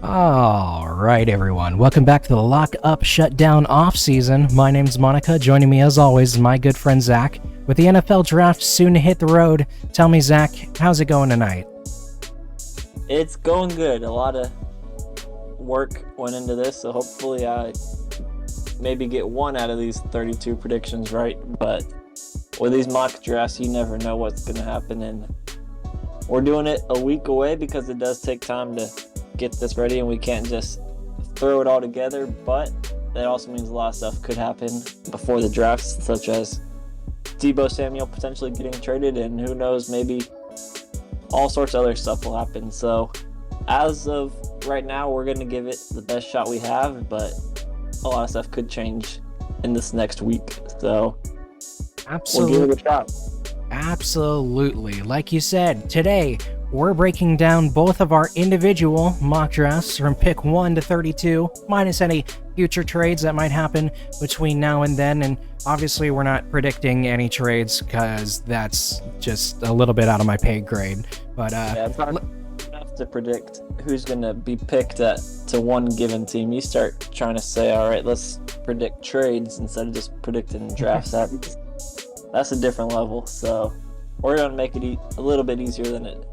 All right, everyone. Welcome back to the Lock Up Shutdown Offseason. My name's Monica. Joining me, as always, is my good friend Zach. With the NFL draft soon to hit the road, tell me, Zach, how's it going tonight? It's going good. A lot of work went into this, so hopefully I maybe get one out of these 32 predictions right. But with these mock drafts, you never know what's going to happen, and we're doing it a week away because it does take time to get this ready, and we can't just throw it all together. But that also means a lot of stuff could happen before the drafts, such as Deebo Samuel potentially getting traded, and who knows, maybe all sorts of other stuff will happen. So as of right now, we're going to give it the best shot we have, but a lot of stuff could change in this next week. So Absolutely. we'll give it a shot. Absolutely. Like you said, today we're breaking down both of our individual mock drafts from pick 1 to 32, minus any future trades that might happen between now and then. And obviously, we're not predicting any trades because that's just a little bit out of my pay grade. But It's not enough to predict who's going to be picked to one given team. You start trying to say, all right, let's predict trades instead of just predicting drafts. That's a different level. So we're going to make it a little bit easier than it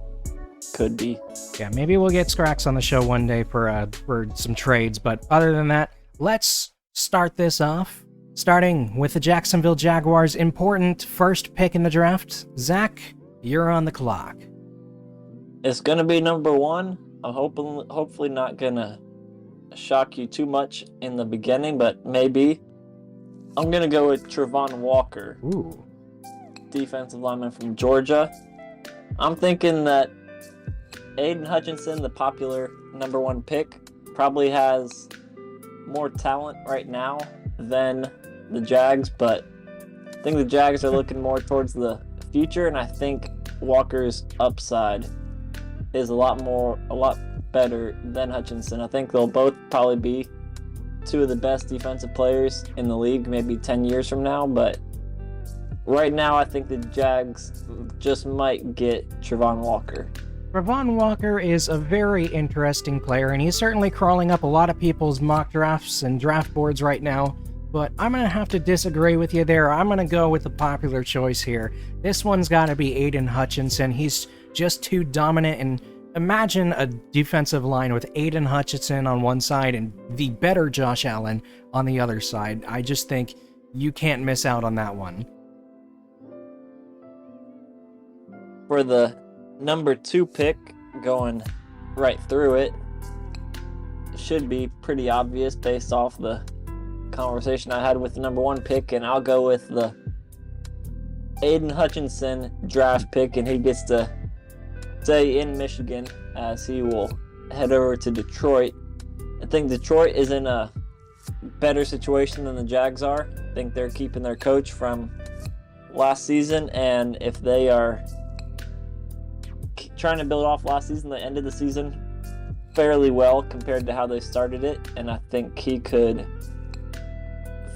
could be. Yeah, maybe we'll get Scrax on the show one day for some trades. But other than that, let's start this off. Starting with the Jacksonville Jaguars' important first pick in the draft. Zach, you're on the clock. It's going to be number 1. I'm hopefully not going to shock you too much in the beginning, but maybe. I'm going to go with Travon Walker. Ooh. Defensive lineman from Georgia. I'm thinking that Aiden Hutchinson, the popular number 1 pick, probably has more talent right now than the Jags, but I think the Jags are looking more towards the future, and I think Walker's upside is a lot better than Hutchinson. I think they'll both probably be 2 of the best defensive players in the league, maybe 10 years from now, but right now I think the Jags just might get Travon Walker. Travon Walker is a very interesting player, and he's certainly crawling up a lot of people's mock drafts and draft boards right now, but I'm going to have to disagree with you there. I'm going to go with the popular choice here. This one's got to be Aiden Hutchinson. He's just too dominant, and imagine a defensive line with Aiden Hutchinson on one side and the better Josh Allen on the other side. I just think you can't miss out on that one. For the number 2 pick, going right through it, should be pretty obvious based off the conversation I had with the number 1 pick, and I'll go with the Aiden Hutchinson draft pick, and he gets to stay in Michigan as he will head over to Detroit. I think Detroit is in a better situation than the Jags are. I think they're keeping their coach from last season, and if they are trying to build off last season, they ended the season fairly well compared to how they started it, and I think he could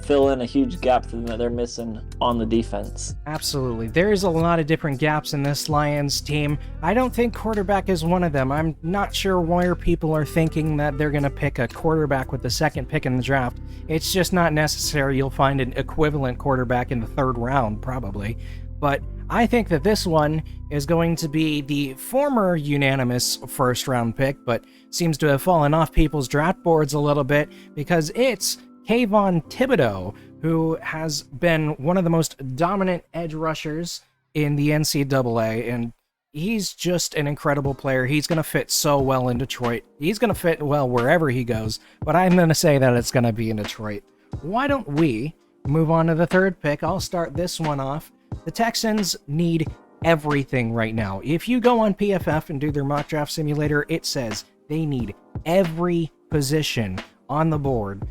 fill in a huge gap that they're missing on the defense. Absolutely. There's a lot of different gaps in this Lions team. I don't think quarterback is one of them. I'm not sure why people are thinking that they're going to pick a quarterback with the 2nd pick in the draft. It's just not necessary. You'll find an equivalent quarterback in the 3rd round, probably. But I think that this one is going to be the former unanimous 1st round pick, but seems to have fallen off people's draft boards a little bit because it's Kayvon Thibodeau, who has been one of the most dominant edge rushers in the NCAA, and he's just an incredible player. He's going to fit so well in Detroit. He's going to fit well wherever he goes, but I'm going to say that it's going to be in Detroit. Why don't we move on to the 3rd pick? I'll start this one off. The Texans need everything right now. If you go on PFF and do their mock draft simulator, it says they need every position on the board.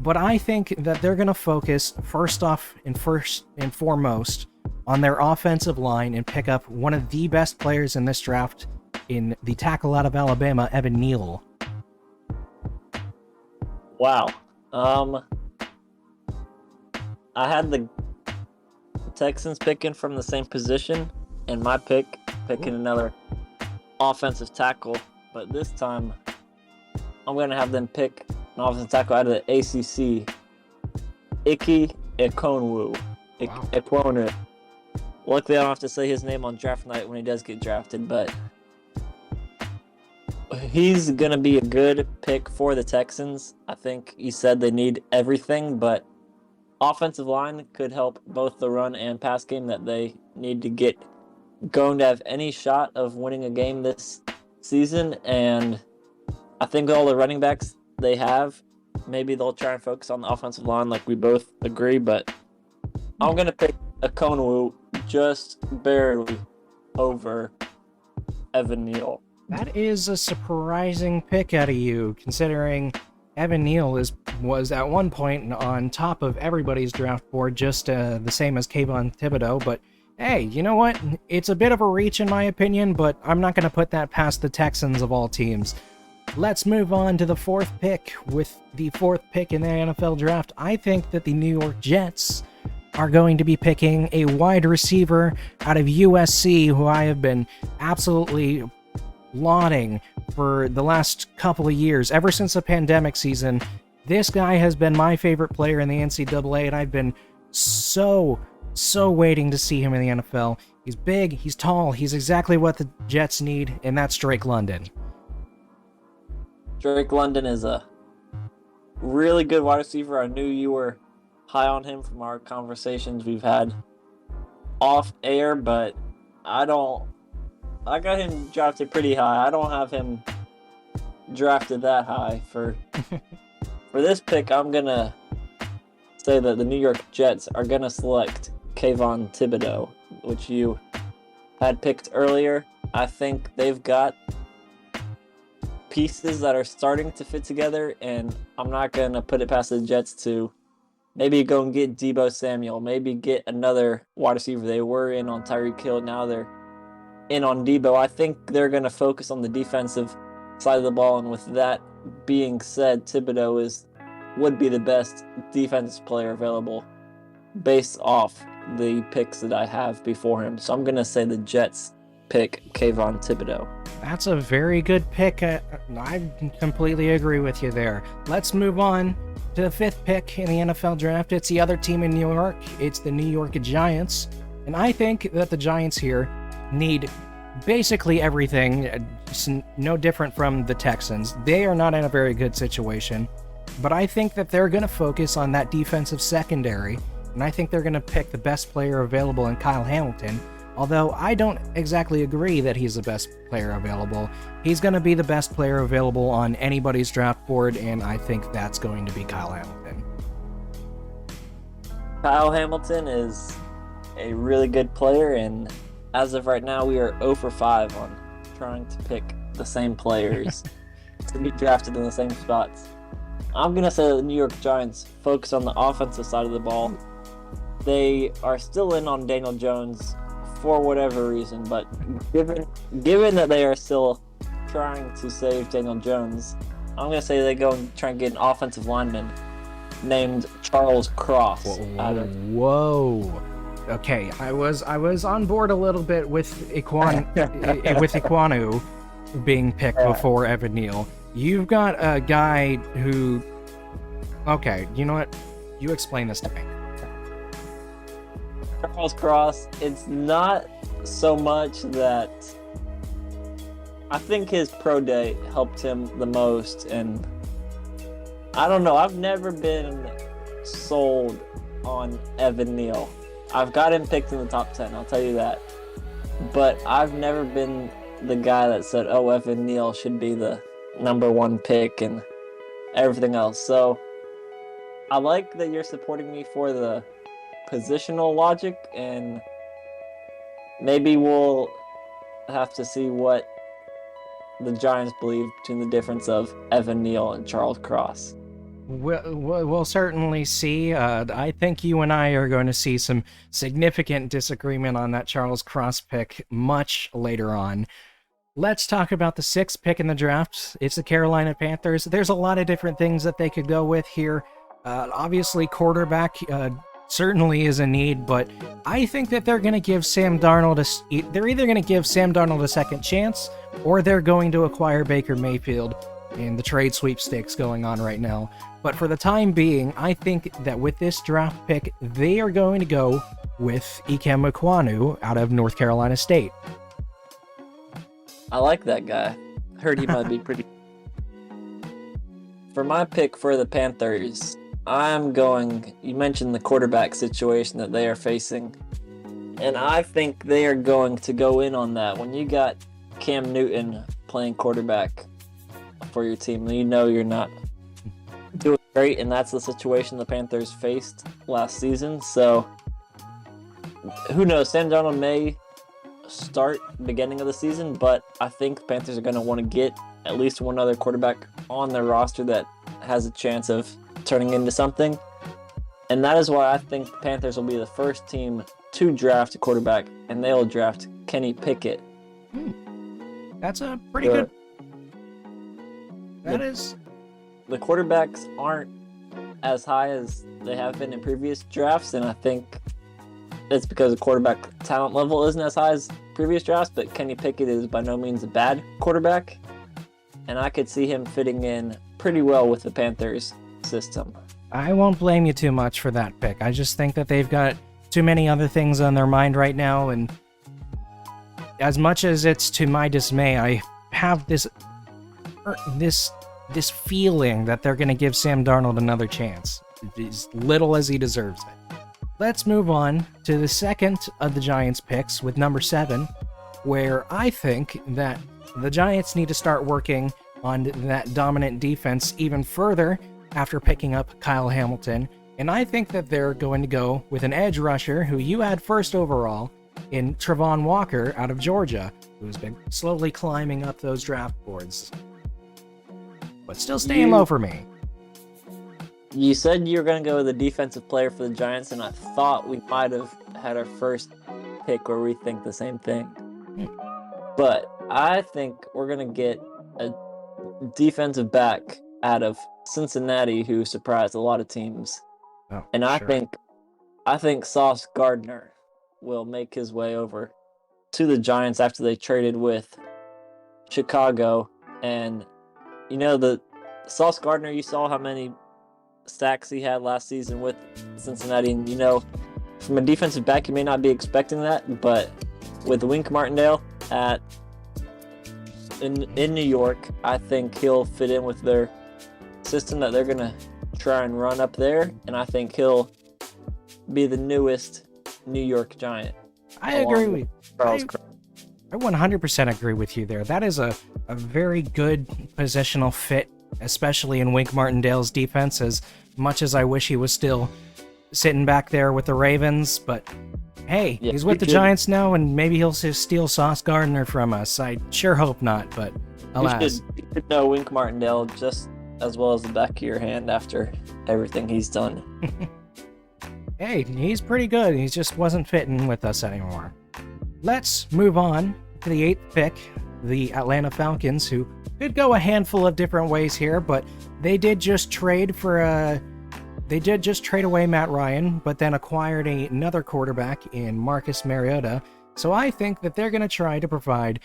But I think that they're going to focus first and foremost on their offensive line and pick up one of the best players in this draft in the tackle out of Alabama, Evan Neal. Wow. I had the Texans picking from the same position, and my picking another offensive tackle. But this time, I'm going to have them pick an offensive tackle out of the ACC, Ike Ekwonu. Wow. Ekwonu. Luckily, I don't have to say his name on draft night when he does get drafted, but he's going to be a good pick for the Texans. I think you said they need everything, but offensive line could help both the run and pass game that they need to get going to have any shot of winning a game this season. And I think with all the running backs they have, maybe they'll try and focus on the offensive line like we both agree, but I'm going to pick Ekwonu just barely over Evan Neal. That is a surprising pick out of you, considering Evan Neal was at one point on top of everybody's draft board, just the same as Kayvon Thibodeau. But hey, you know what? It's a bit of a reach in my opinion, but I'm not going to put that past the Texans of all teams. Let's move on to the fourth pick. With the fourth pick in the NFL draft, I think that the New York Jets are going to be picking a wide receiver out of USC, who I have been absolutely lauding for the last couple of years. Ever since the pandemic season, this guy has been my favorite player in the NCAA, and I've been so waiting to see him in the NFL. He's big, he's tall, he's exactly what the Jets need, and that's Drake London. Drake London is a really good wide receiver. I knew you were high on him from our conversations we've had off air, but I got him drafted pretty high. I don't have him drafted that high. For this pick, I'm going to say that the New York Jets are going to select Kayvon Thibodeau, which you had picked earlier. I think they've got pieces that are starting to fit together, and I'm not going to put it past the Jets to maybe go and get Deebo Samuel, maybe get another wide receiver. They were in on Tyreek Hill, now they're in on Deebo. I think they're going to focus on the defensive side of the ball, and with that being said, Thibodeau would be the best defensive player available based off the picks that I have before him. So I'm going to say the Jets pick Kayvon Thibodeau. That's a very good pick. I completely agree with you there. Let's move on to the fifth pick in the NFL draft. It's the other team in New York. It's the New York Giants. And I think that the Giants here need basically everything, no different from the Texans. They are not in a very good situation, but I think that they're going to focus on that defensive secondary, and I think they're going to pick the best player available in Kyle Hamilton. Although I don't exactly agree that he's the best player available. He's going to be the best player available on anybody's draft board, and I think that's going to be Kyle Hamilton. Kyle Hamilton is a really good player, and as of right now, we are 0 for 5 on trying to pick the same players to be drafted in the same spots. I'm going to say the New York Giants focus on the offensive side of the ball. They are still in on Daniel Jones for whatever reason, but given that they are still trying to save Daniel Jones, I'm going to say they go and try and get an offensive lineman named Charles Cross. Whoa. Okay, I was on board a little bit with Ekwonu being picked before Evan Neal. You've got a guy who... Okay, you know what? You explain this to me. Charles Cross, it's not so much that... I think his pro day helped him the most, and I don't know, I've never been sold on Evan Neal. I've got him picked in the top 10, I'll tell you that. But I've never been the guy that said, oh, Evan Neal should be the number one pick and everything else. So I like that you're supporting me for the positional logic, and maybe we'll have to see what the Giants believe between the difference of Evan Neal and Charles Cross. We'll certainly see. I think you and I are going to see some significant disagreement on that Charles Cross pick much later on. Let's talk about the sixth pick in the draft. It's the Carolina Panthers. There's a lot of different things that they could go with here. Obviously, quarterback certainly is a need, but I think that they're going to give Sam Darnold they're either going to give Sam Darnold a second chance, or they're going to acquire Baker Mayfield in the trade sweepstakes going on right now. But for the time being, I think that with this draft pick, they are going to go with Ikem Ekwonu out of North Carolina State. I like that guy. Heard he might be pretty. For my pick for the Panthers, I'm going. You mentioned the quarterback situation that they are facing, and I think they are going to go in on that. When you got Cam Newton playing quarterback for your team, you know you're not doing great, and that's the situation the Panthers faced last season. So who knows? Sam Darnold may start beginning of the season, but I think the Panthers are going to want to get at least one other quarterback on their roster that has a chance of turning into something. And that is why I think the Panthers will be the first team to draft a quarterback, and they'll draft Kenny Pickett. That's a pretty good... That is... The quarterbacks aren't as high as they have been in previous drafts, and I think it's because the quarterback talent level isn't as high as previous drafts, but Kenny Pickett is by no means a bad quarterback, and I could see him fitting in pretty well with the Panthers system. I won't blame you too much for that pick. I just think that they've got too many other things on their mind right now, and as much as it's to my dismay, I have this feeling that they're going to give Sam Darnold another chance, as little as he deserves it. Let's move on to the second of the Giants picks with number 7, where I think that the Giants need to start working on that dominant defense even further after picking up Kyle Hamilton. And I think that they're going to go with an edge rusher who you had first overall in Travon Walker out of Georgia, who's been slowly climbing up those draft boards, but still staying low for me. You said you were going to go with a defensive player for the Giants, and I thought we might have had our first pick where we think the same thing. But I think we're going to get a defensive back out of Cincinnati who surprised a lot of teams. And I think Sauce Gardner will make his way over to the Giants after they traded with Chicago. And, you know, the Sauce Gardner, you saw how many sacks he had last season with Cincinnati, and you know, from a defensive back you may not be expecting that, but with Wink Martindale in New York, I think he'll fit in with their system that they're gonna try and run up there, and I think he'll be the newest New York Giant. I agree with Charles. I 100% agree with you there. That is a very good positional fit, especially in Wink Martindale's defense, as much as I wish he was still sitting back there with the Ravens. But hey, he's with the Giants now, and maybe he'll just steal Sauce Gardner from us. I sure hope not, but alas. You should know Wink Martindale just as well as the back of your hand after everything he's done. Hey, he's pretty good. He just wasn't fitting with us anymore. Let's move on to the 8th pick, the Atlanta Falcons, who could go a handful of different ways here, but they did just trade away Matt Ryan, but then acquired another quarterback in Marcus Mariota. So I think that they're going to try to provide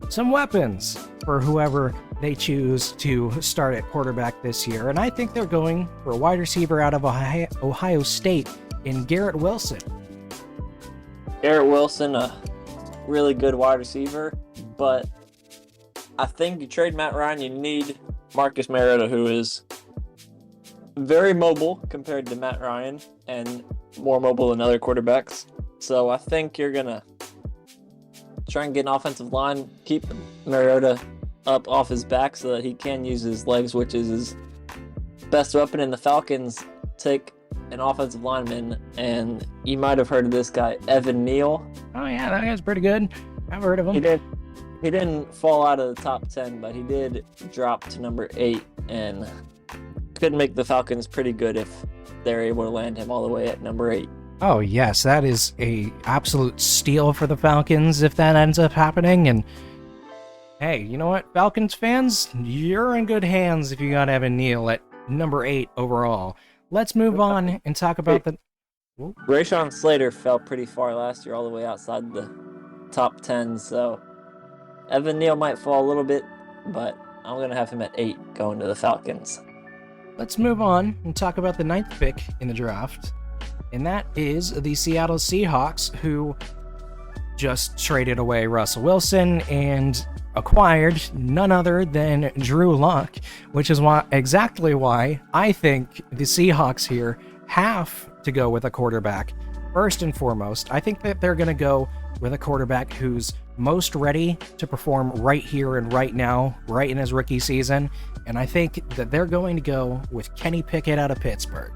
some weapons for whoever they choose to start at quarterback this year. And I think they're going for a wide receiver out of Ohio State in Garrett Wilson. Garrett Wilson, a really good wide receiver, but I think you trade Matt Ryan, you need Marcus Mariota, who is very mobile compared to Matt Ryan and more mobile than other quarterbacks. So I think you're going to try and get an offensive line, keep Mariota up off his back so that he can use his legs, which is his best weapon. And the Falcons take an offensive lineman, and you might have heard of this guy, Evan Neal. Oh yeah, that guy's pretty good. I've heard of him. He didn't fall out of the top 10, but he did drop to number 8, and could make the Falcons pretty good if they're able to land him all the way at number 8. Oh yes, that is a absolute steal for the Falcons if that ends up happening. And hey, you know what, Falcons fans, you're in good hands if you got Evan Neal at number 8 overall. Let's move on and talk about the... Rashawn Slater fell pretty far last year, all the way outside the top 10, so Evan Neal might fall a little bit, but I'm going to have him at 8 going to the Falcons. Let's move on and talk about the 9th pick in the draft, and that is the Seattle Seahawks, who just traded away Russell Wilson and acquired none other than Drew Lock, which is exactly why I think the Seahawks here have to go with a quarterback. First and foremost, I think that they're going to go with a quarterback who's most ready to perform right here and right now, right in his rookie season, and I think that they're going to go with Kenny Pickett out of Pittsburgh.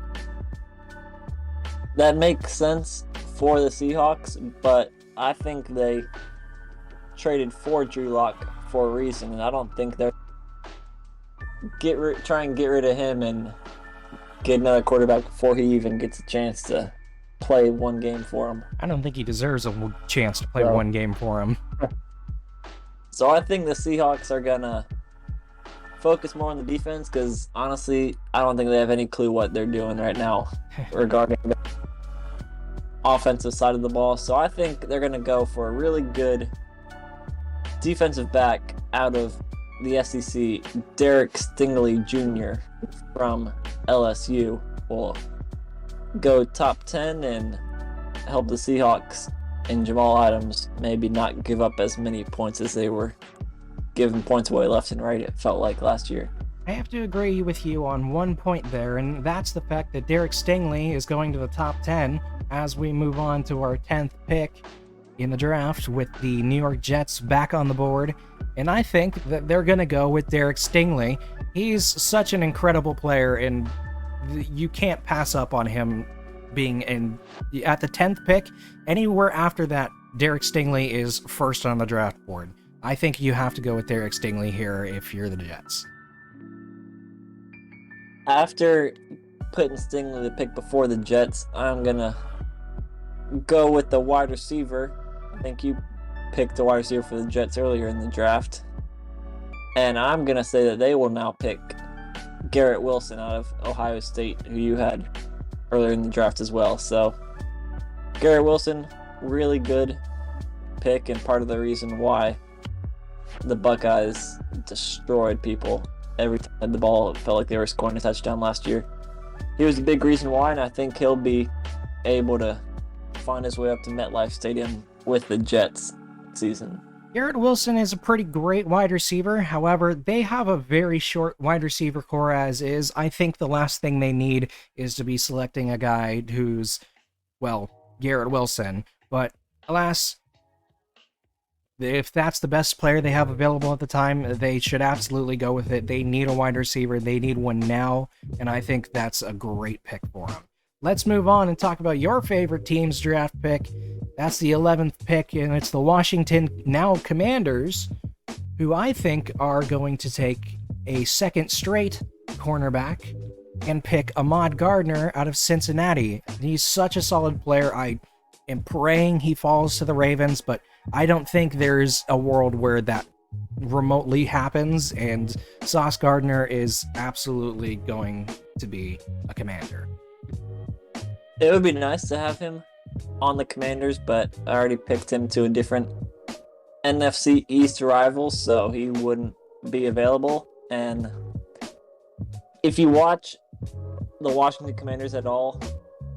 That makes sense for the Seahawks, but I think they traded for Drew Lock for a reason, and I don't think they're try and get rid of him and get another quarterback before he even gets a chance to play one game for him. I don't think he deserves a chance to play one game for him. So I think the Seahawks are gonna focus more on the defense because honestly, I don't think they have any clue what they're doing right now regarding the offensive side of the ball. So I think they're gonna go for a really good defensive back out of the SEC, Derek Stingley Jr. from LSU will go top 10 and help the Seahawks and Jamal Adams maybe not give up as many points as they were giving points away left and right, it felt like last year. I have to agree with you on one point there, and that's the fact that Derek Stingley is going to the top 10 as we move on to our 10th pick in the draft with the New York Jets back on the board. And I think that they're going to go with Derek Stingley. He's such an incredible player, and you can't pass up on him being at the 10th pick. Anywhere after that, Derek Stingley is first on the draft board. I think you have to go with Derek Stingley here if you're the Jets. After putting Stingley the pick before the Jets, I'm going to go with the wide receiver. I think you picked the wide receiver for the Jets earlier in the draft. And I'm going to say that they will now pick Garrett Wilson out of Ohio State, who you had earlier in the draft as well. So Garrett Wilson, really good pick and part of the reason why the Buckeyes destroyed people every time they had the ball. It felt like they were scoring a touchdown last year. He was a big reason why, and I think he'll be able to find his way up to MetLife Stadium with the Jets season. Garrett Wilson is a pretty great wide receiver. However, they have a very short wide receiver core as is. I think the last thing they need is to be selecting a guy who's, well, Garrett Wilson. But alas, if that's the best player they have available at the time, they should absolutely go with it. They need a wide receiver. They need one now, and I think that's a great pick for them. Let's move on and talk about your favorite team's draft pick. That's the 11th pick, and it's the Washington now Commanders, who I think are going to take a second straight cornerback and pick Ahmad Gardner out of Cincinnati. He's such a solid player. I am praying he falls to the Ravens, but I don't think there's a world where that remotely happens, and Sauce Gardner is absolutely going to be a Commander. It would be nice to have him on the Commanders, but I already picked him to a different NFC East rival, so he wouldn't be available. And if you watch the Washington Commanders at all,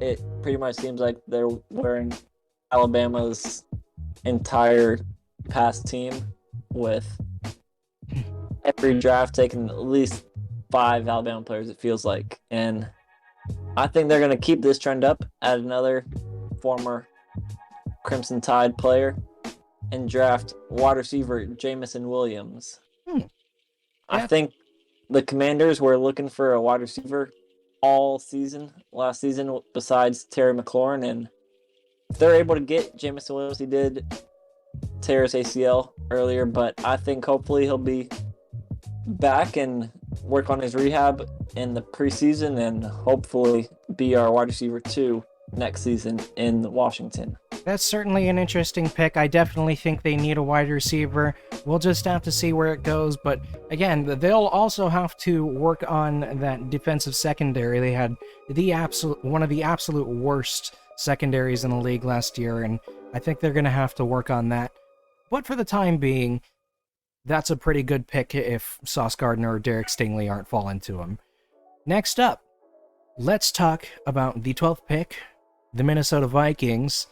it pretty much seems like they're wearing Alabama's entire past team, with every draft taking at least 5 Alabama players, it feels like. And I think they're going to keep this trend up, add another former Crimson Tide player, and draft wide receiver Jamison Williams. I think the Commanders were looking for a wide receiver all season, last season, besides Terry McLaurin, and if they're able to get Jamison Williams, he did tear his ACL earlier, but I think hopefully he'll be back and work on his rehab in the preseason and hopefully be our wide receiver 2 next season in Washington. That's certainly an interesting pick. I definitely think they need a wide receiver. We'll just have to see where it goes. But again, they'll also have to work on that defensive secondary. They had one of the absolute worst secondaries in the league last year, and I think they're going to have to work on that. But for the time being, That's a pretty good pick if Sauce Gardner or Derek Stingley aren't falling to him. Next up, let's talk about the 12th pick, the Minnesota Vikings,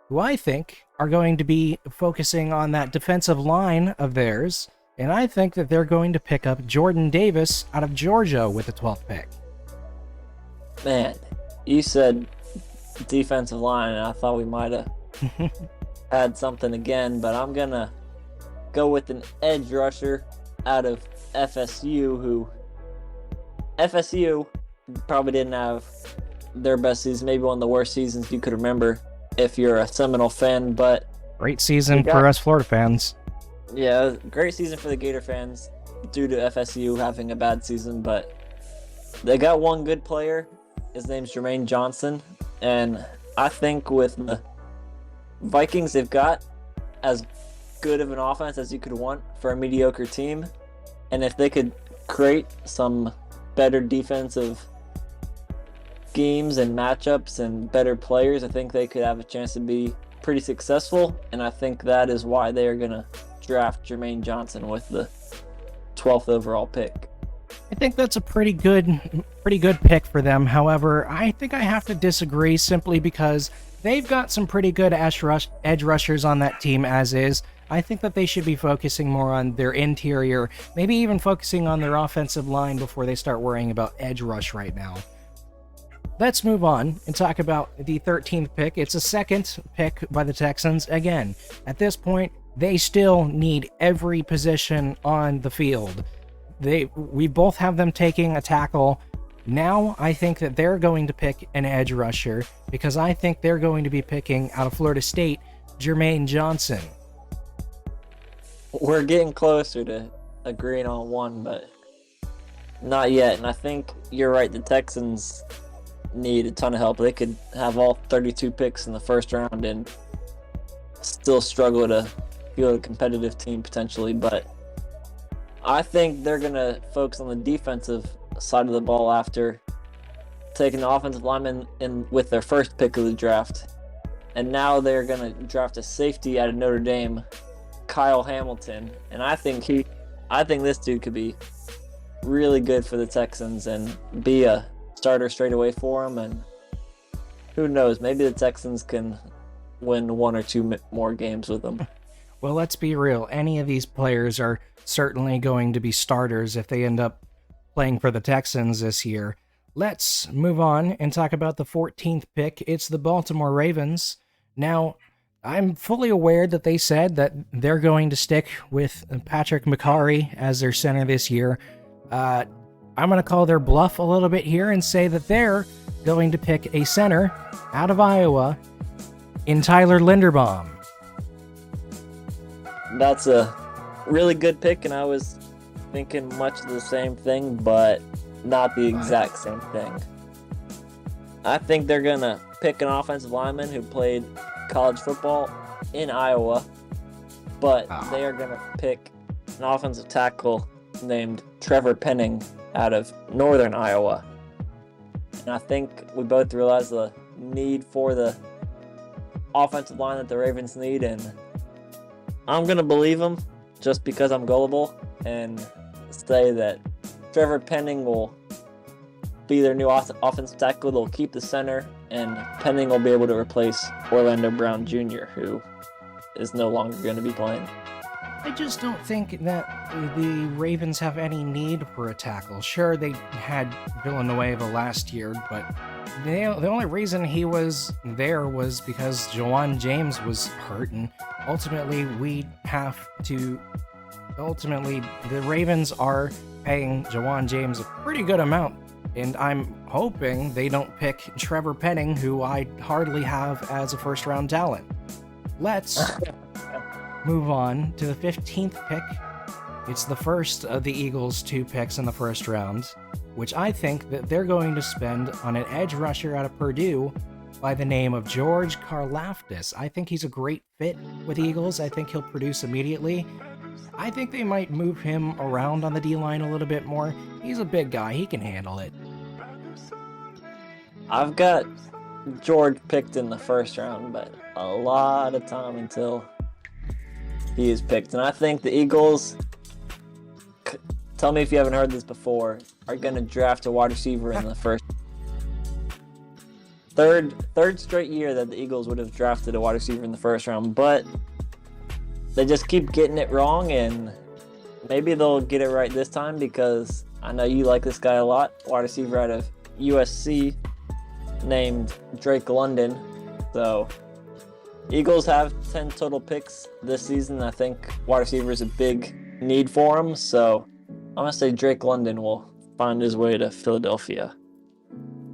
who I think are going to be focusing on that defensive line of theirs, and I think that they're going to pick up Jordan Davis out of Georgia with the 12th pick. Man, you said defensive line, and I thought we might have had something again, but I'm going to go with an edge rusher out of FSU, FSU probably didn't have their best season, maybe one of the worst seasons you could remember if you're a Seminole fan, but great season for us Florida fans. Yeah, great season for the Gator fans due to FSU having a bad season, but they got one good player. His name's Jermaine Johnson, and I think with the Vikings, they've got as good of an offense as you could want for a mediocre team, and if they could create some better defensive schemes and matchups and better players, I think they could have a chance to be pretty successful, and I think that is why they are going to draft Jermaine Johnson with the 12th overall pick. I think that's a pretty good pick for them. However, I think I have to disagree simply because they've got some pretty good edge rushers on that team as is. I think that they should be focusing more on their interior, maybe even focusing on their offensive line before they start worrying about edge rush right now. Let's move on and talk about the 13th pick. It's a second pick by the Texans. Again, at this point, they still need every position on the field. We both have them taking a tackle. Now I think that they're going to pick an edge rusher because I think they're going to be picking out of Florida State, Jermaine Johnson. We're getting closer to agreeing on one, but not yet. And I think you're right. The Texans need a ton of help. They could have all 32 picks in the first round and still struggle to field a competitive team potentially, but I think they're going to focus on the defensive side of the ball after taking the offensive lineman in with their first pick of the draft. And now they're going to draft a safety out of Notre Dame, Kyle Hamilton. And I think this dude could be really good for the Texans and be a starter straight away for them. And who knows, maybe the Texans can win one or two more games with them. Well, let's be real. Any of these players are certainly going to be starters if they end up playing for the Texans this year. Let's move on and talk about the 14th pick. It's the Baltimore Ravens. Now, I'm fully aware that they said that they're going to stick with Patrick McCarry as their center this year. I'm going to call their bluff a little bit here and say that they're going to pick a center out of Iowa in Tyler Linderbaum. That's a really good pick, and I was thinking much of the same thing, but not the exact same thing. I think they're going to pick an offensive lineman who played college football in Iowa, but they are going to pick an offensive tackle named Trevor Penning out of Northern Iowa. And I think we both realize the need for the offensive line that the Ravens need, and I'm going to believe them just because I'm gullible and say that Trevor Penning will be their new offensive tackle. They'll keep the center, and Penning will be able to replace Orlando Brown Jr., who is no longer going to be playing. I just don't think that the Ravens have any need for a tackle. Sure, they had Villanueva last year, but the only reason he was there was because Jawan James was hurt, and ultimately the Ravens are paying Jawan James a pretty good amount, and I'm hoping they don't pick Trevor Penning, who I hardly have as a first-round talent. Let's move on to the 15th pick. It's the first of the Eagles' 2 picks in the first round, which I think that they're going to spend on an edge rusher out of Purdue by the name of George Karlaftis. I think he's a great fit with the Eagles. I think he'll produce immediately. I think they might move him around on the D-line a little bit more. He's a big guy. He can handle it. I've got George picked in the first round, but a lot of time until he is picked. And I think the Eagles, tell me if you haven't heard this before, are going to draft a wide receiver in the first. Third straight year that the Eagles would have drafted a wide receiver in the first round, but they just keep getting it wrong, and maybe they'll get it right this time because I know you like this guy a lot. Wide receiver out of USC named Drake London. So Eagles have 10 total picks this season. I think wide receiver is a big need for them. So I'm going to say Drake London will find his way to Philadelphia.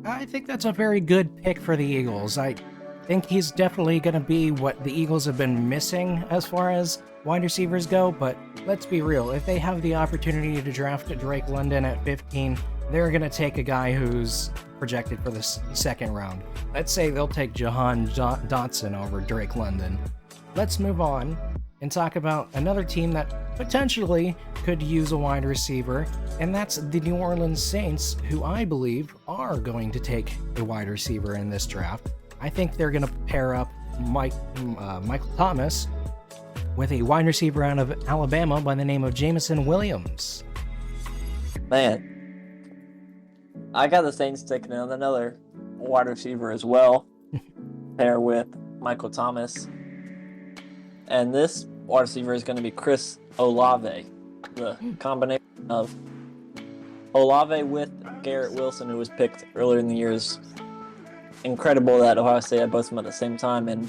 I think that's a very good pick for the Eagles. I think he's definitely going to be what the Eagles have been missing as far as wide receivers go, but let's be real. If they have the opportunity to draft Drake London at 15, they're going to take a guy who's projected for the second round. Let's say they'll take Jahan Dotson over Drake London. Let's move on and talk about another team that potentially could use a wide receiver, and that's the New Orleans Saints, who I believe are going to take a wide receiver in this draft. I think they're going to pair up Michael Thomas with a wide receiver out of Alabama by the name of Jameson Williams. Man, I got the Saints taking another wide receiver as well, pair with Michael Thomas. And this wide receiver is going to be Chris Olave, the combination of Olave with Garrett Wilson, who was picked earlier in the year. Is incredible that Ohio State had both of them at the same time, and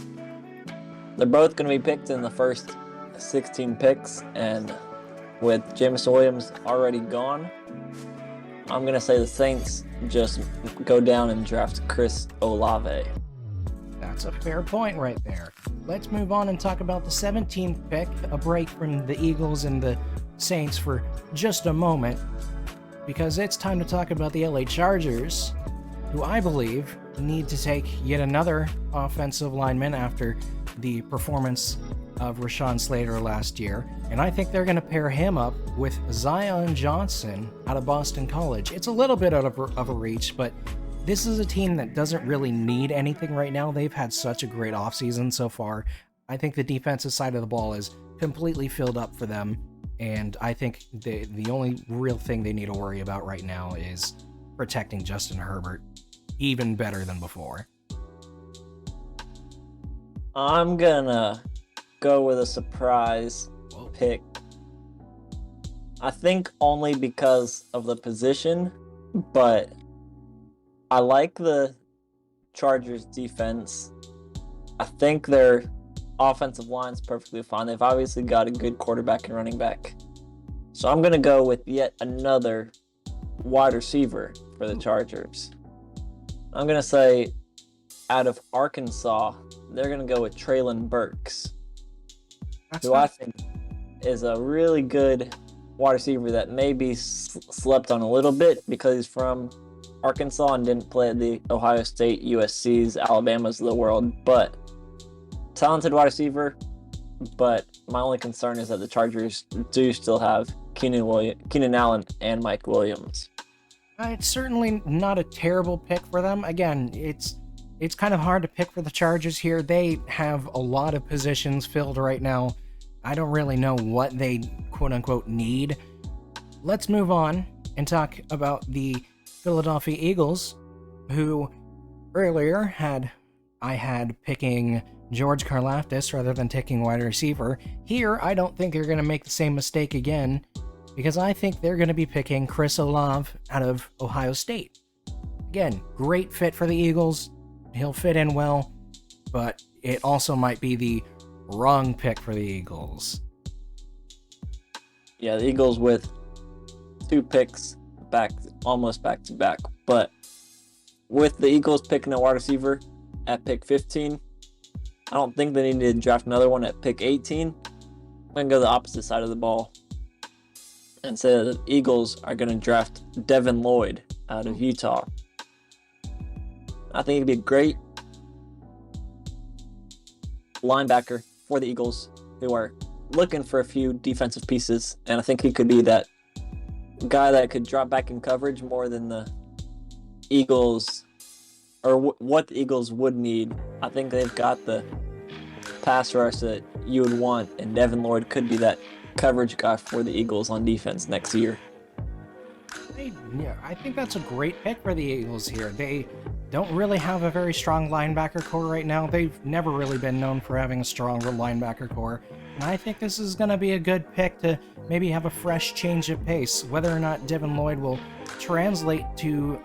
they're both going to be picked in the first 16 picks. And with Jameson Williams already gone, I'm going to say the Saints just go down and draft Chris Olave. That's a fair point right there. Let's move on and talk about the 17th pick, a break from the Eagles and the Saints for just a moment, because it's time to talk about the LA Chargers, who I believe need to take yet another offensive lineman after the performance of Rashawn Slater last year, and I think they're going to pair him up with Zion Johnson out of Boston College. It's a little bit out of a reach, but this is a team that doesn't really need anything right now. They've had such a great offseason so far. I think the defensive side of the ball is completely filled up for them, and I think the only real thing they need to worry about right now is protecting Justin Herbert even better than before. I'm gonna go with a surprise pick. I think only because of the position, but I like the Chargers defense. I think their offensive line's perfectly fine. They've obviously got a good quarterback and running back. So I'm going to go with yet another wide receiver for the Chargers. I'm going to say out of Arkansas, they're going to go with Treylon Burks, who I think is a really good wide receiver that maybe slept on a little bit because he's from Arkansas and didn't play at the Ohio State, USC's, Alabama's of the world, but talented wide receiver. But my only concern is that the Chargers do still have Keenan Allen and Mike Williams. It's certainly not a terrible pick for them. Again, it's kind of hard to pick for the Chargers here. They have a lot of positions filled right now. I don't really know what they quote-unquote need. Let's move on and talk about the Philadelphia Eagles, who earlier I had picking George Karlaftis rather than taking wide receiver. Here, I don't think they're going to make the same mistake again, because I think they're going to be picking Chris Olave out of Ohio State. Again, great fit for the Eagles. He'll fit in well, but it also might be the wrong pick for the Eagles. Yeah, the Eagles with 2 picks almost back to back, but with the Eagles picking a wide receiver at pick 15, I don't think they need to draft another one at pick 18. I'm going to go the opposite side of the ball and say that the Eagles are going to draft Devin Lloyd out of Utah. I think he'd be a great linebacker for the Eagles, who are looking for a few defensive pieces, and I think he could be that guy that could drop back in coverage more than the Eagles, or what the Eagles would need. I think they've got the pass rush that you would want, and Devin Lloyd could be that coverage guy for the Eagles on defense next year. I think that's a great pick for the Eagles here. They don't really have a very strong linebacker core right now. They've never really been known for having a stronger linebacker core. And I think this is going to be a good pick to maybe have a fresh change of pace. Whether or not Devin Lloyd will translate to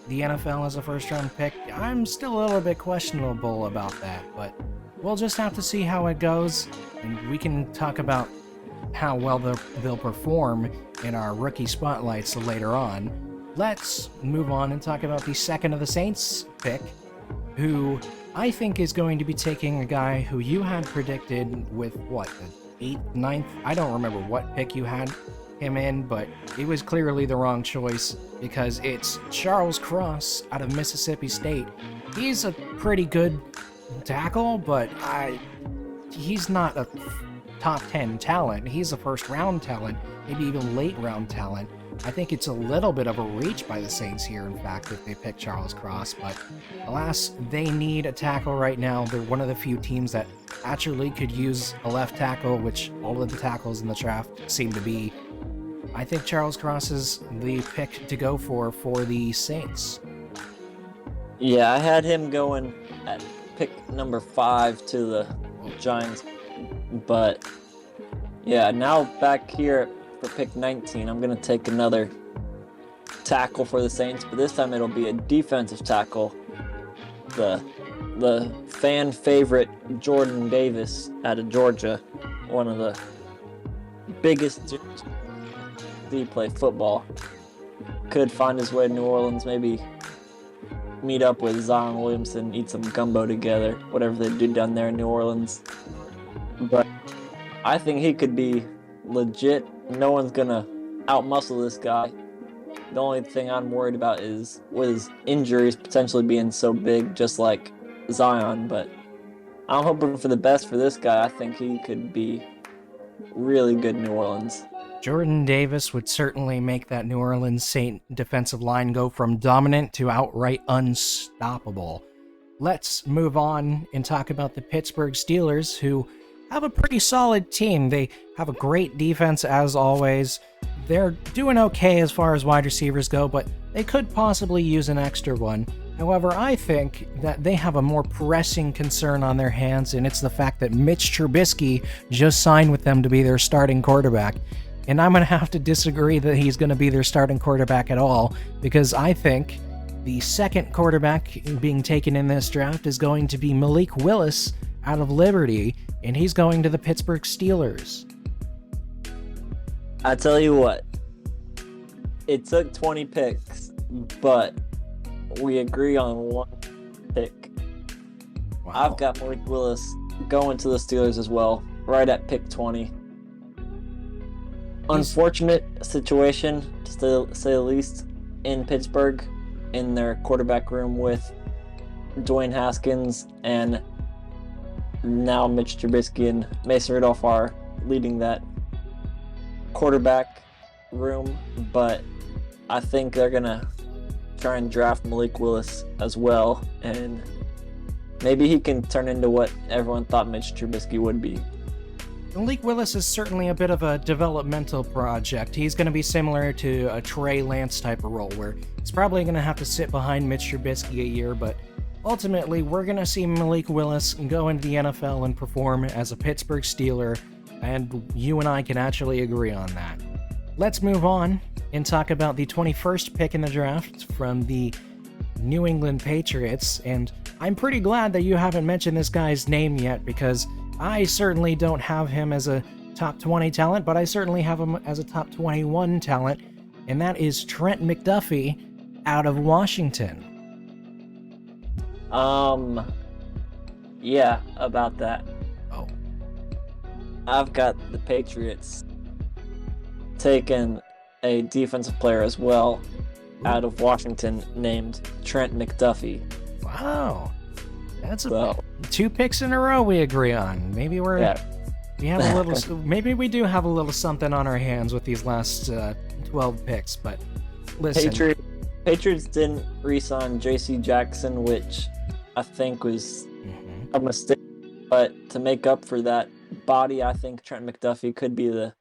the NFL as a first-round pick, I'm still a little bit questionable about that. But we'll just have to see how it goes. And we can talk about how well they'll perform in our rookie spotlights later on. Let's move on and talk about the second of the Saints pick, who I think is going to be taking a guy who you had predicted with, what, the 8th, 9th? I don't remember what pick you had him in, but it was clearly the wrong choice because it's Charles Cross out of Mississippi State. He's a pretty good tackle, but he's not a top 10 talent. He's a first-round talent, maybe even late-round talent. I think it's a little bit of a reach by the Saints here, in fact, if they pick Charles Cross, but alas, they need a tackle right now. They're one of the few teams that actually could use a left tackle, which all of the tackles in the draft seem to be. I think Charles Cross is the pick to go for the Saints. Yeah, I had him going at pick number 5 to the Giants, but yeah, now back here for pick 19, I'm going to take another tackle for the Saints, but this time it'll be a defensive tackle. The fan favorite Jordan Davis out of Georgia, one of the biggest dudes to play football, could find his way to New Orleans, maybe meet up with Zion Williamson, eat some gumbo together, whatever they do down there in New Orleans. But I think he could be legit. No one's gonna outmuscle this guy. The only thing I'm worried about is with his injuries potentially being so big, just like Zion. But I'm hoping for the best for this guy. I think he could be really good in New Orleans. Jordan Davis would certainly make that New Orleans Saint defensive line go from dominant to outright unstoppable. Let's move on and talk about the Pittsburgh Steelers, who have a pretty solid team. They have a great defense as always. They're doing okay as far as wide receivers go, but they could possibly use an extra one. However, I think that they have a more pressing concern on their hands, and it's the fact that Mitch Trubisky just signed with them to be their starting quarterback. And I'm going to have to disagree that he's going to be their starting quarterback at all, because I think the second quarterback being taken in this draft is going to be Malik Willis out of Liberty, and he's going to the Pittsburgh Steelers. I tell you what, it took 20 picks, but we agree on one pick. Wow. I've got Malik Willis going to the Steelers as well, right at pick 20. Unfortunate situation, to say the least, in Pittsburgh, in their quarterback room with Dwayne Haskins and now Mitch Trubisky and Mason Rudolph are leading that quarterback room, but I think they're going to try and draft Malik Willis as well, and maybe he can turn into what everyone thought Mitch Trubisky would be. Malik Willis is certainly a bit of a developmental project. He's going to be similar to a Trey Lance type of role, where he's probably going to have to sit behind Mitch Trubisky a year, but ultimately we're going to see Malik Willis go into the NFL and perform as a Pittsburgh Steeler, and you and I can actually agree on that. Let's move on and talk about the 21st pick in the draft from the New England Patriots, and I'm pretty glad that you haven't mentioned this guy's name yet, because I certainly don't have him as a top 20 talent, but I certainly have him as a top 21 talent, and that is Trent McDuffie out of Washington. Yeah, about that. Oh. I've got the Patriots taking a defensive player as well out of Washington named Trent McDuffie. Wow. That's 2 picks in a row we agree on. Maybe we have a little. Maybe we do have a little something on our hands with these last 12 picks. But listen, Patriots didn't re-sign J.C. Jackson, which I think was a mistake. But to make up for that body, I think Trent McDuffie could be the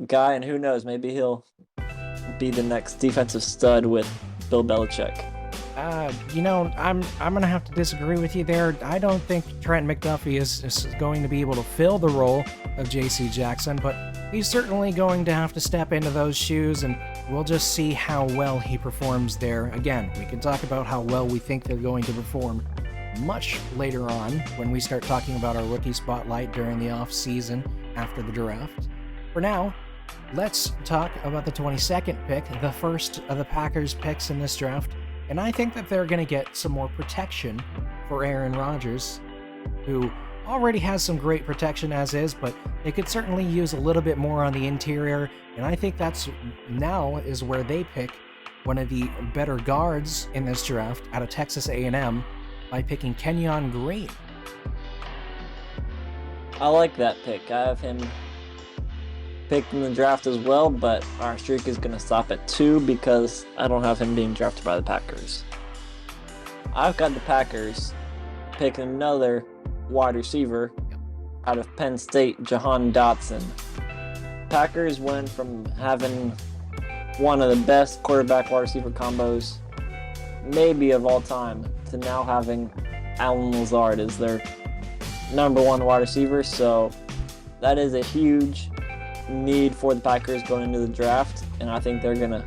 guy, and who knows, maybe he'll be the next defensive stud with Bill Belichick. I'm gonna have to disagree with you there. I don't think Trent McDuffie is going to be able to fill the role of J.C. Jackson, but he's certainly going to have to step into those shoes, and we'll just see how well he performs there. Again, we can talk about how well we think they're going to perform much later on when we start talking about our rookie spotlight during the off-season after the draft. For now, let's talk about the 22nd pick, the first of the Packers picks in this draft. And I think that they're going to get some more protection for Aaron Rodgers, who already has some great protection as is, but they could certainly use a little bit more on the interior. And I think that's now is where they pick one of the better guards in this draft out of Texas A&M by picking Kenyon Green. I like that pick. I have him picked in the draft as well, but our streak is going to stop at 2 because I don't have him being drafted by the Packers. I've got the Packers picking another wide receiver out of Penn State, Jahan Dotson. Packers went from having one of the best quarterback-wide receiver combos maybe of all time to now having Allen Lazard as their number 1 wide receiver, so that is a huge need for the Packers going into the draft, and I think they're going to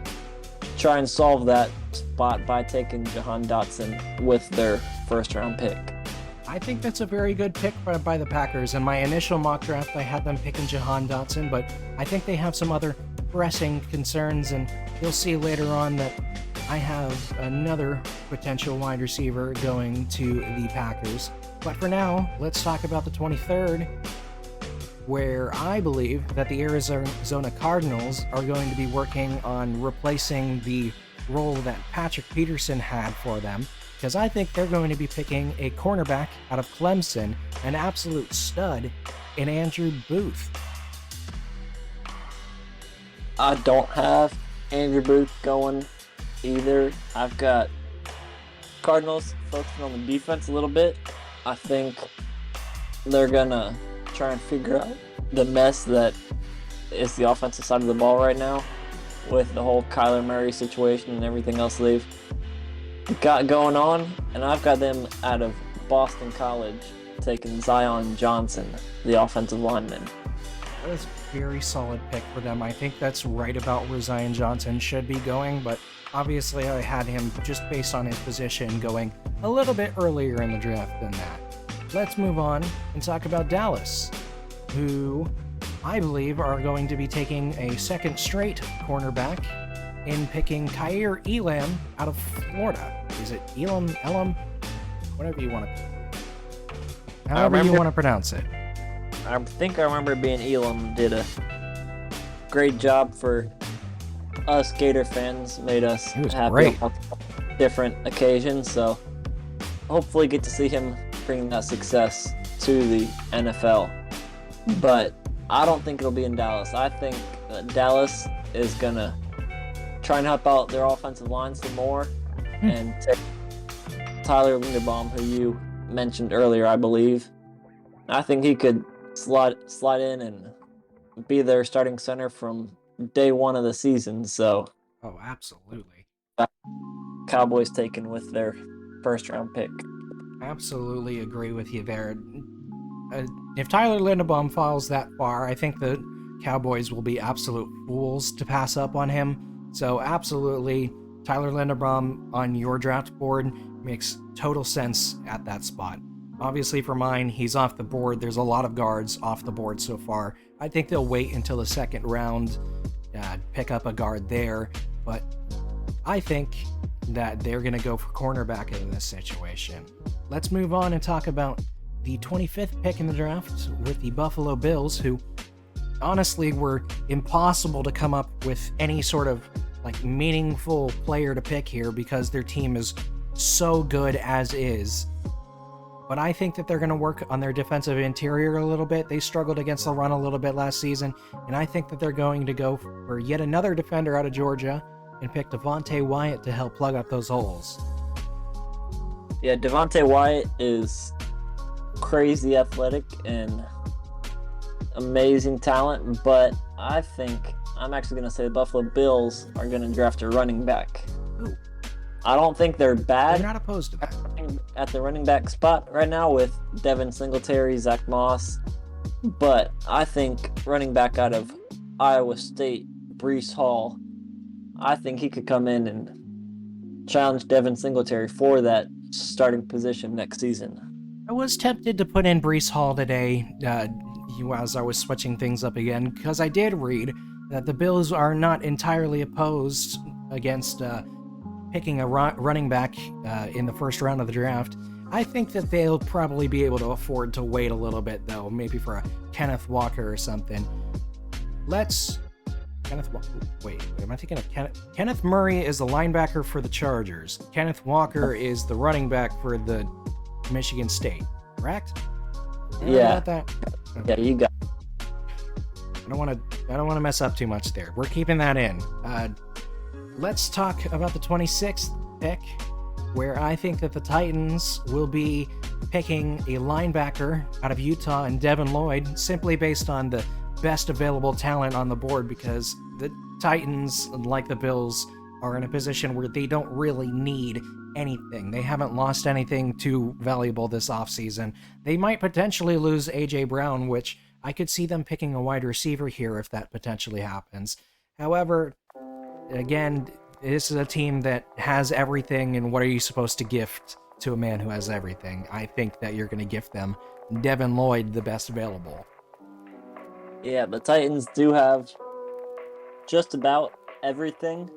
try and solve that spot by taking Jahan Dotson with their first-round pick. I think that's a very good pick by the Packers. In my initial mock draft, I had them picking Jahan Dotson, but I think they have some other pressing concerns, and you'll see later on that I have another potential wide receiver going to the Packers. But for now, let's talk about the 23rd, where I believe that the Arizona Cardinals are going to be working on replacing the role that Patrick Peterson had for them, because I think they're going to be picking a cornerback out of Clemson, an absolute stud in Andrew Booth. I don't have Andrew Booth going either. I've got Cardinals focusing on the defense a little bit. I think they're gonna try and figure out the mess that is the offensive side of the ball right now with the whole Kyler Murray situation and everything else they've got going on. And I've got them out of Boston College taking Zion Johnson, the offensive lineman. That is a very solid pick for them. I think that's right about where Zion Johnson should be going, but obviously I had him just based on his position going a little bit earlier in the draft than that. Let's move on and talk about Dallas, who I believe are going to be taking a second straight cornerback in picking Kaiir Elam out of Florida. Is it Elam? Whatever you want to however you want to pronounce it. I think I remember it being Elam. Did a great job for us Gator fans, made us happy on different occasions, so hopefully get to see him bring that success to the NFL. But I don't think it'll be in Dallas. I think that Dallas is going to try and help out their offensive line some more and take Tyler Linderbaum, who you mentioned earlier, I believe. I think he could slide in and be their starting center from day 1 of the season. So, oh, absolutely. Cowboys taken with their first-round pick. Absolutely agree with you there. If Tyler Linderbaum falls that far, I think the Cowboys will be absolute fools to pass up on him. So absolutely, Tyler Linderbaum on your draft board makes total sense at that spot. Obviously for mine, he's off the board. There's a lot of guards off the board so far. I think they'll wait until the second round, pick up a guard there. But I think that they're going to go for cornerback in this situation. Let's move on and talk about the 25th pick in the draft with the Buffalo Bills, who honestly were impossible to come up with any sort of meaningful player to pick here because their team is so good as is. But I think that they're going to work on their defensive interior a little bit. They struggled against the run a little bit last season, and I think that they're going to go for yet another defender out of Georgia and pick Devontae Wyatt to help plug up those holes. Yeah, Devontae Wyatt is crazy athletic and amazing talent, but I think I'm actually going to say the Buffalo Bills are going to draft a running back. Ooh. I don't think they're bad. They're not opposed to that. At the running back spot right now with Devin Singletary, Zach Moss, but I think running back out of Iowa State, Breece Hall, I think he could come in and challenge Devin Singletary for that starting position next season. I was tempted to put in Breece Hall today as I was switching things up again, because I did read that the Bills are not entirely opposed against picking a running back in the first round of the draft. I think that they'll probably be able to afford to wait a little bit, though, maybe for a Kenneth Walker or something. Wait, am I thinking of Kenneth Murray is the linebacker for the Chargers. Kenneth Walker is the running back for the Michigan State, correct? Yeah. About that? Yeah, you got. I don't want to mess up too much there. We're keeping that in. Let's talk about the 26th pick, where I think that the Titans will be picking a linebacker out of Utah and Devin Lloyd, simply based on the best available talent on the board, because the Titans, like the Bills, are in a position where they don't really need anything. They haven't lost anything too valuable this offseason. They might potentially lose A.J. Brown, which I could see them picking a wide receiver here if that potentially happens. However, again, this is a team that has everything, and what are you supposed to gift to a man who has everything? I think that you're going to gift them Devin Lloyd, the best available. Yeah, the Titans do have just about everything.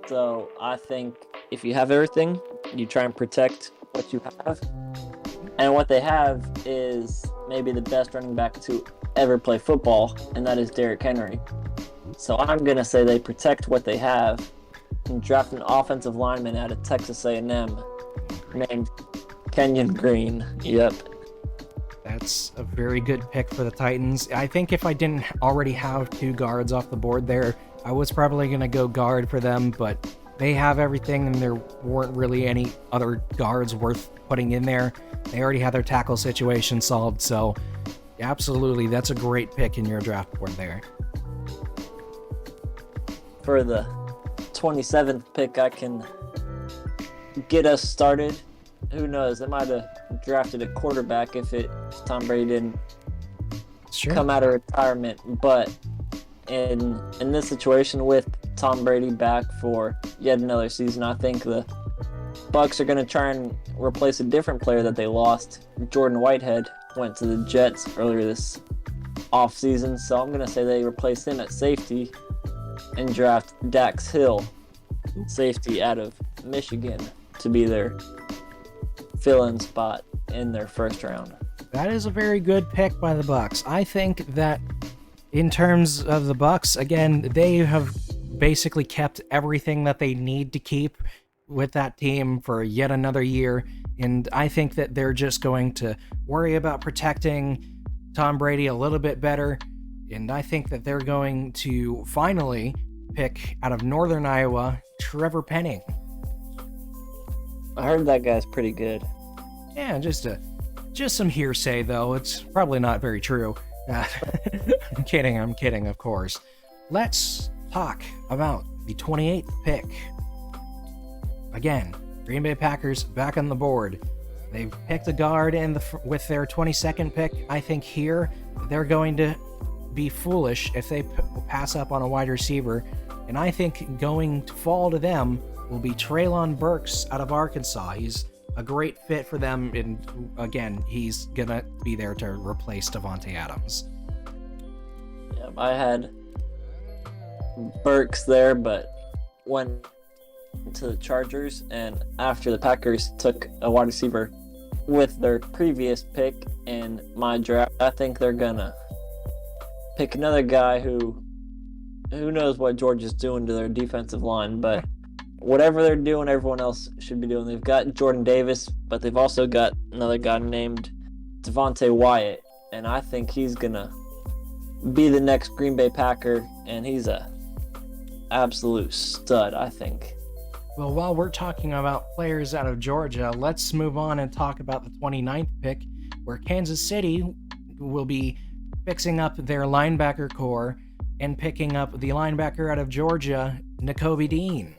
So I think if you have everything, you try and protect what you have. And what they have is maybe the best running back to ever play football, and that is Derrick Henry. So I'm going to say they protect what they have and draft an offensive lineman out of Texas A&M named Kenyon Green. Yep. That's a very good pick for the Titans. I think if I didn't already have two guards off the board there, I was probably going to go guard for them, but they have everything and there weren't really any other guards worth putting in there. They already had their tackle situation solved, so absolutely, that's a great pick in your draft board there. For the 27th pick, I can get us started. Who knows? They might have drafted a quarterback if Tom Brady didn't come out of retirement. But in this situation with Tom Brady back for yet another season, I think the Bucs are going to try and replace a different player that they lost. Jordan Whitehead went to the Jets earlier this offseason, so I'm going to say they replace him at safety and draft Dax Hill, safety out of Michigan, to be their fill-in spot in their first round. That is a very good pick by the Bucs. I think that in terms of the Bucs, again, they have basically kept everything that they need to keep with that team for yet another year, and I think that they're just going to worry about protecting Tom Brady a little bit better, and I think that they're going to finally pick out of Northern Iowa, Trevor Penning. I heard that guy's pretty good. Yeah, just some hearsay, though. It's probably not very true. I'm kidding, of course. Let's talk about the 28th pick. Again, Green Bay Packers back on the board. They've picked a guard with their 22nd pick. I think here they're going to be foolish if they pass up on a wide receiver. And I think going to fall to them will be Treylon Burks out of Arkansas. He's a great fit for them, and again, he's going to be there to replace Davante Adams. Yeah, I had Burks there, but went to the Chargers, and after the Packers took a wide receiver with their previous pick in my draft, I think they're going to pick another guy who knows what Georgia's doing to their defensive line, but whatever they're doing, everyone else should be doing. They've got Jordan Davis, but they've also got another guy named Devontae Wyatt, and I think he's going to be the next Green Bay Packer, and he's a absolute stud, I think. Well, while we're talking about players out of Georgia, let's move on and talk about the 29th pick, where Kansas City will be fixing up their linebacker core and picking up the linebacker out of Georgia, Nakobe Dean.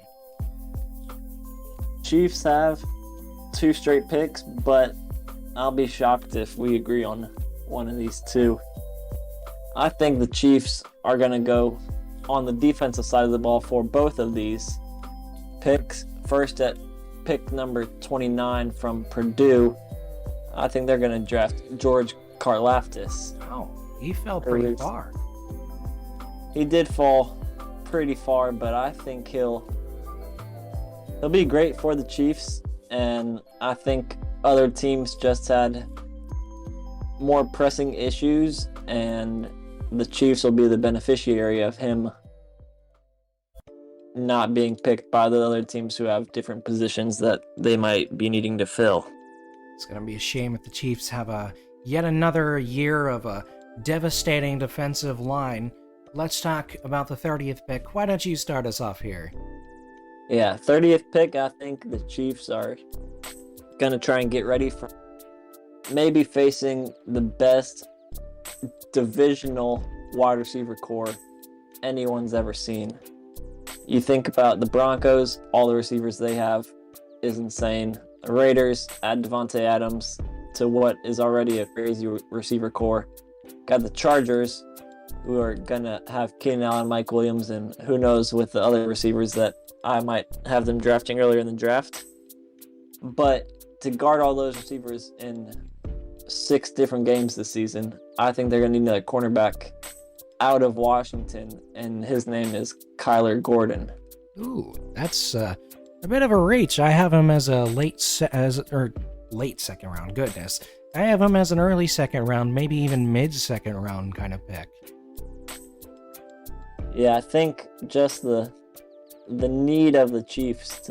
Chiefs have 2 straight picks, but I'll be shocked if we agree on one of these two. I think the Chiefs are going to go on the defensive side of the ball for both of these picks. First at pick number 29 from Purdue, I think they're going to draft George Karlaftis. Oh, he fell pretty far. He did fall pretty far, but I think he'll be great for the Chiefs, and I think other teams just had more pressing issues, and the Chiefs will be the beneficiary of him not being picked by the other teams who have different positions that they might be needing to fill. It's going to be a shame if the Chiefs have yet another year of a devastating defensive line. Let's talk about the 30th pick. Why don't you start us off here? Yeah, 30th pick, I think the Chiefs are going to try and get ready for maybe facing the best divisional wide receiver core anyone's ever seen. You think about the Broncos, all the receivers they have is insane. The Raiders add Devontae Adams to what is already a crazy receiver core. Got the Chargers, who are going to have Keenan Allen, Mike Williams, and who knows with the other receivers that I might have them drafting earlier in the draft. But to guard all those receivers in 6 different games this season, I think they're going to need another cornerback out of Washington, and his name is Kyler Gordon. Ooh, that's a bit of a reach. I have him as a late second round. Goodness, I have him as an early second round, maybe even mid second round kind of pick. Yeah, I think just the need of the Chiefs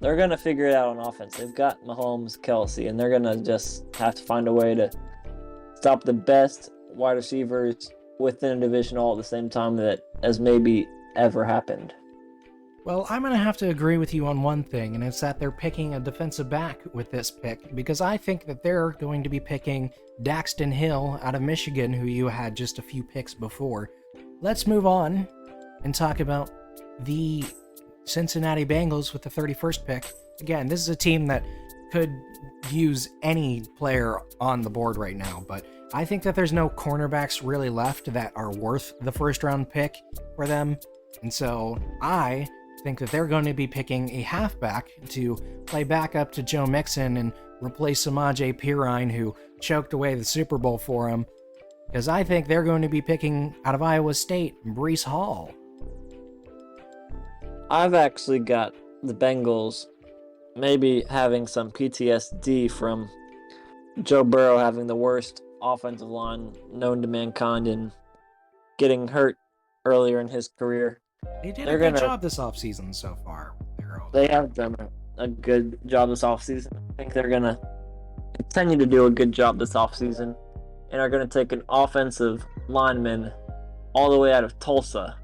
they're going to figure it out on offense. They've got Mahomes, Kelsey, and they're going to just have to find a way to stop the best wide receivers within a division all at the same time that has maybe ever happened. Well, I'm going to have to agree with you on one thing, and it's that they're picking a defensive back with this pick, because I think that they're going to be picking Daxton Hill out of Michigan, who you had just a few picks before. Let's move on and talk about the Cincinnati Bengals with the 31st pick. Again, this is a team that could use any player on the board right now, but I think that there's no cornerbacks really left that are worth the first round pick for them. And so I think that they're going to be picking a halfback to play backup to Joe Mixon and replace Samaje Perine, who choked away the Super Bowl for him. Because I think they're going to be picking out of Iowa State, Breece Hall. I've actually got the Bengals maybe having some PTSD from Joe Burrow having the worst offensive line known to mankind and getting hurt earlier in his career. They did a good job this offseason so far. They have done a good job this offseason. I think they're going to continue to do a good job this offseason and are going to take an offensive lineman all the way out of Tulsa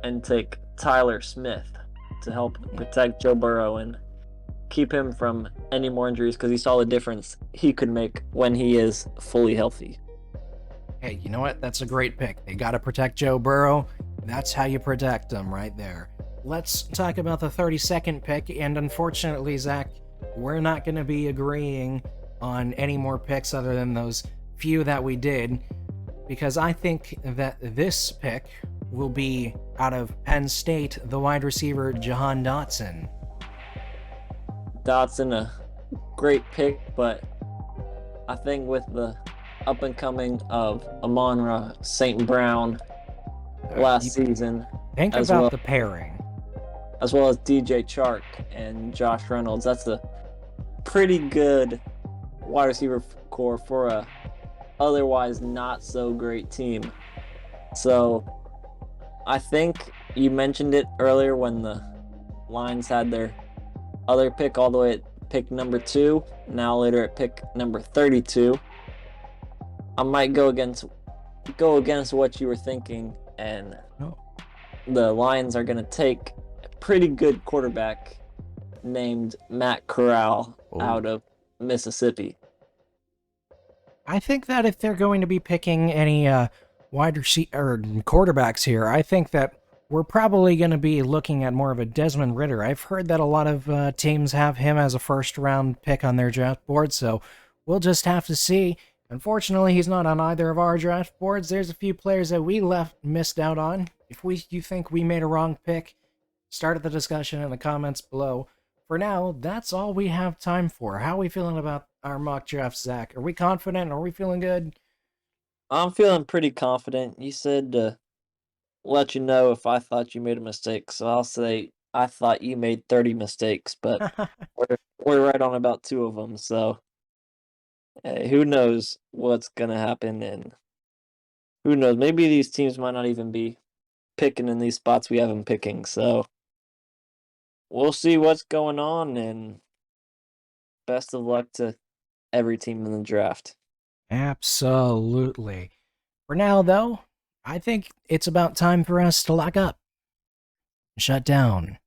and take Tyler Smith to help protect Joe Burrow and keep him from any more injuries, because he saw the difference he could make when he is fully healthy. Hey, you know what? That's a great pick. They got to protect Joe Burrow. That's how you protect him right there. Let's talk about the 32nd pick, and unfortunately, Zach, we're not going to be agreeing on any more picks other than those few that we did, because I think that this pick will be out of Penn State, the wide receiver Jahan Dotson. Dotson, a great pick, but I think with the up and coming of Amon-Ra St. Brown last season, think about the pairing, as well as DJ Chark and Josh Reynolds, that's a pretty good wide receiver core for a otherwise not so great team. So I think you mentioned it earlier when the Lions had their other pick all the way at pick number 2, now later at pick number 32. I might go against what you were thinking, and the Lions are going to take a pretty good quarterback named Matt Corral out of Mississippi. I think that if they're going to be picking any wide receiver or quarterbacks here, I think that we're probably going to be looking at more of a Desmond Ritter. I've heard that a lot of teams have him as a first round pick on their draft board, so we'll just have to see. Unfortunately, he's not on either of our draft boards. There's a few players that we missed out on. If you think we made a wrong pick, start the discussion in the comments below. For now, that's all we have time for. How are we feeling about our mock draft, Zach? Are we confident? Are we feeling good? I'm feeling pretty confident. You said to let you know if I thought you made a mistake, so I'll say I thought you made 30 mistakes, but we're right on about two of them. So who knows what's gonna happen, and who knows? Maybe these teams might not even be picking in these spots we have them picking. So we'll see what's going on, and best of luck to every team in the draft. Absolutely. For now, though, I think it's about time for us to lock up, shut down,